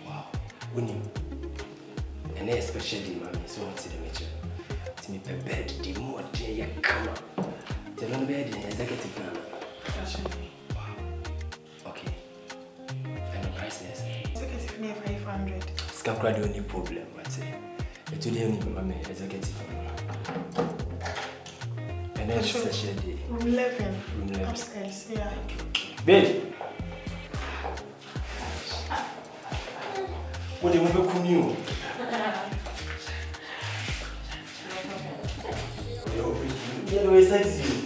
Wow. Winning. And especially, mommy, so what's the nature? To me, bed, the more day, come on. Tell me, bed, the executive plan. Wow. Okay. And the price is? Executive near 500. Scam crowd, only problem, I'd say. But today, only mommy, executive. And then special day. Room 11. Room 11. Upstairs, yeah. Babe. What do you want to come you? You're always sexy.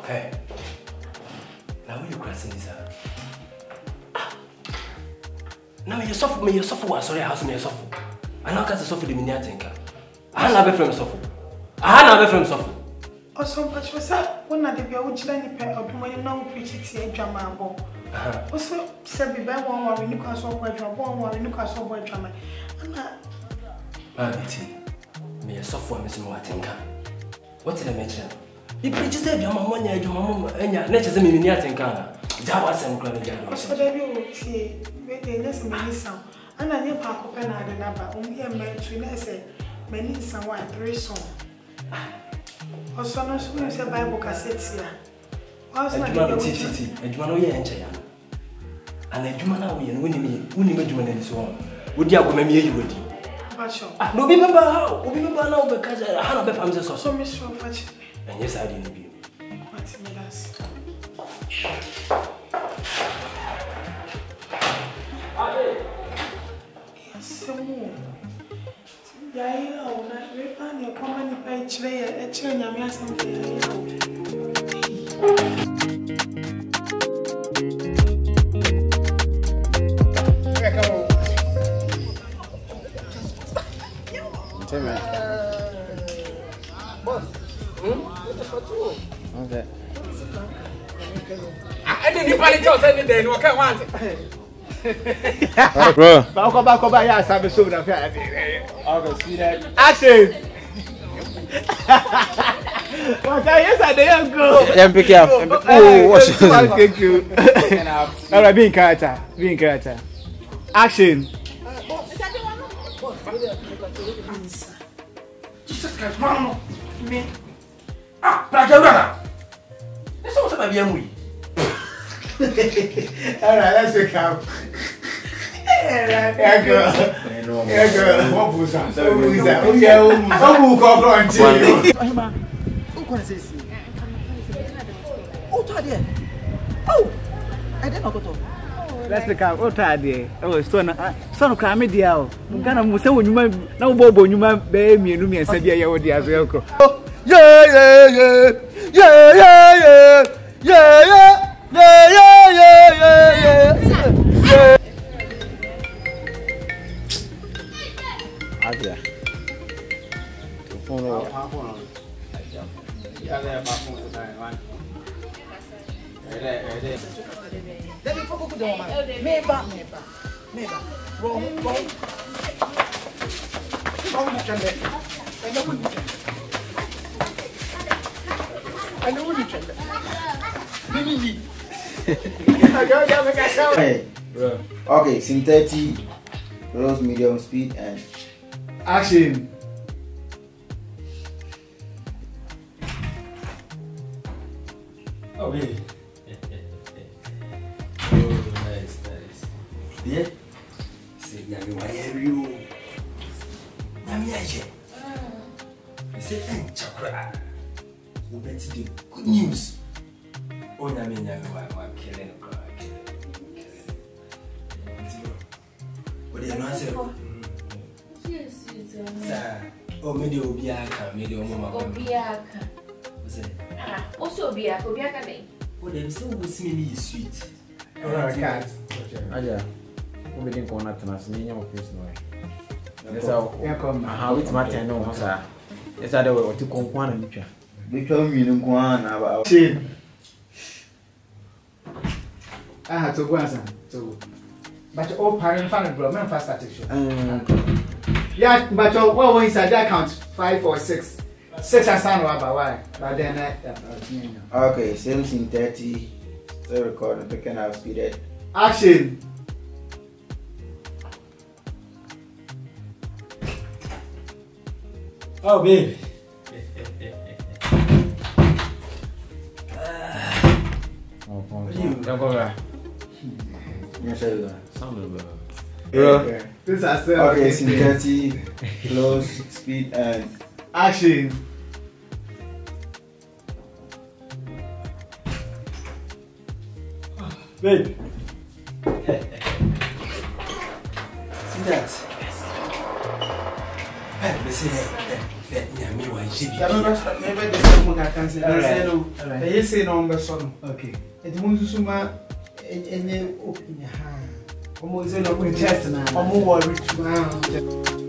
Hey. Now when you crossing this out? Now me you suffer. Sorry, house me you suffer. I now can't suffer the miniature thinker. I have a friend suffer. I have a friend suffer. Also, but you said one of the people which then pair of when you know preach it here drama. Also, said be by one we look at so boy drama, one we look at so boy drama. Me suffer me some thinker. What did I mention? He preaches every money, and your nature is a miniature thinker. Java some credit. Also, there you see, there's many sound. And I never park up and number. Only a man to say, many someone 3 songs. Also, no school is a Bible cassette here. Also, I don't know TTT, and you know your entry. And a Jumana, we and winning Juman and so on. Would you have me? You would. No, remember how? Remember now because I have a family so Miss Fauzy. And yes, I didn't be. What's me last? Yes, some more. Yeah, I'll not repay your common page there. A chain, I'm asking. Okay. I didn't panic yourself any day. No, can't want it. Bro. Back over here. I'm so that. Okay, see that. Action. Yes, I didn't go. Yeah, pick up. Oh, what's thank you. All right, be in character. Be in character. Action. Jesus Christ, man. Me. Ah, Brother. This was my baby. All right, let's take out. Yeah, girl. Yeah, girl. What was that? So who is that? Oh, yeah, who called on to you? Ohemaa, who can say see? Oh, Tadia. Oh, I didn't know what to. Let's take out. Oh, Tadia. Oh, son cry me dear. Mugana Musa when you might now bobo you might bear me and me and said, yeah, what the as well. Yeah. Hajia. The phone over. Let me focus on the woman. Meba. Wrong. I know what you can. Mimi. Hey, bro. Okay, sim 30, close, medium speed, and action. Oh, really? Oh, nice. Yeah? Say, Yami, why are you? Yami, I say, Chakra. You better do good news. Oh, Yami, why I'm killing a cry. Sir, oh, maybe Obiaka, maybe Obiaka. Also, Obiaka. Oh, there is always me sweet. Cat. Hajia, we didn't go out to us. Me and office no. That's how it's matter no, sir. That's how they were to come one and each. Become you one about Chin. I had to go answer. So, but all parent family problem fast satisfaction. Yeah, but what was inside that count 5 or 6? 6 and son about why? But then okay, same thing 30. Still recording, picking up speed. Action. Oh, baby. This is okay, scene 30, close, speed, and action. Babe. See that? Listen, okay. It means suma any open hand. Almost no chest now. I'm more worried.